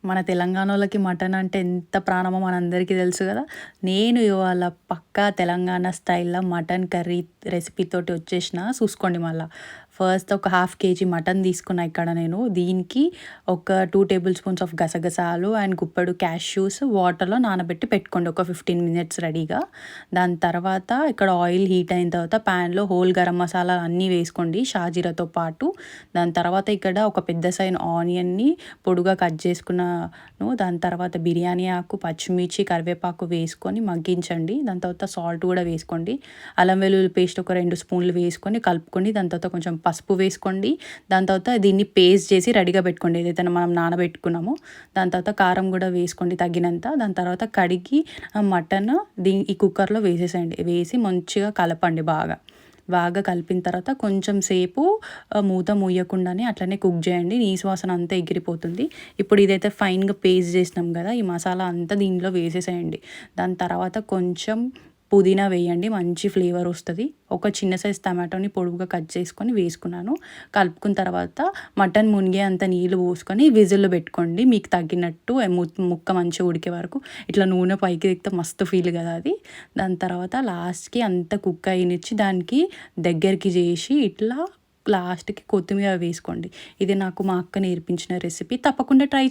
మన తెలంగాణోళ్ళకి మటన్ అంటే ఎంత ప్రాణమో మనందరికీ తెలుసు కదా! నేను ఇవాళ పక్కా తెలంగాణ స్టైల్‌లో మటన్ కర్రీ రెసిపీతోటి వచ్చేసిన చూసుకోండి మళ్ళా. ఫస్ట్ ఒక హాఫ్ కేజీ మటన్ తీసుకున్నా ఇక్కడ నేను. దీనికి ఒక 2 టేబుల్ స్పూన్స్ ఆఫ్ గసగసాలు అండ్ గుప్పెడు క్యాష్యూస్ వాటర్‌లో నానబెట్టి పెట్టుకోండి ఒక 15 మినిట్స్ రెడీగా. దాని తర్వాత ఇక్కడ ఆయిల్ హీట్ అయిన తర్వాత ప్యాన్‌లో హోల్ గరం మసాలా అన్నీ వేసుకోండి షాజీరాతో పాటు. దాని తర్వాత ఇక్కడ ఒక పెద్ద సైజ్ ఆనియన్‌ని పొడుగ్గా కట్ చేసుకున్నాను. దాని తర్వాత బిర్యానీ ఆకు, పచ్చిమిర్చి, కరివేపాకు వేసుకొని మగ్గించండి. దాని తర్వాత సాల్ట్ కూడా వేసుకోండి. అల్లం వెల్లుల్లి పేస్ట్ ఒక 2 స్పూన్లు వేసుకొని కలుపుకోండి. దాని తర్వాత కొంచెం పసుపు వేసుకోండి. దాని తర్వాత దీన్ని పేస్ట్ చేసి రెడీగా పెట్టుకోండి ఏదైతే మనం నానబెట్టుకున్నామో. దాని తర్వాత కారం కూడా వేసుకోండి తగినంత. దాని తర్వాత కడిగి మటన్ ఈ కుక్కర్లో వేసేసేయండి. వేసి మంచిగా కలపండి బాగా. బాగా కలిపిన తర్వాత కొంచెం సేపు మూత మూయకుండానే అట్లనే కుక్ చేయండి. నీసు వాసన అంతా ఎగిరిపోతుంది. ఇప్పుడు ఇదైతే ఫైన్‌గా పేస్ట్ చేసినాం కదా! ఈ మసాలా అంతా దీంట్లో వేసేసేయండి. దాని తర్వాత కొంచెం పుదీనా వేయండి. మంచి ఫ్లేవర్ వస్తది. ఒక చిన్న సైజ్ టమాటోని పొడువుగా కట్ చేసుకొని వేసుకున్నాను. కలుపుకున్న తర్వాత మటన్ మునిగే అంత నీళ్ళు పోసుకొని విజిల్‌లో పెట్టుకోండి. మీకు తగ్గినట్టు ముక్క మంచిగా ఉడికే వరకు ఇట్లా నూనె పైకి ఎక్కితే మస్తు ఫీల్ కదా అది. దాని తర్వాత లాస్ట్‌కి అంతా కుక్ అయ్యనిచ్చి దానికి దగ్గరికి చేసి ఇట్లా లాస్ట్‌కి కొత్తిమీర వేసుకోండి. ఇది నాకు మా అక్క నేర్పించిన రెసిపీ. తప్పకుండా ట్రై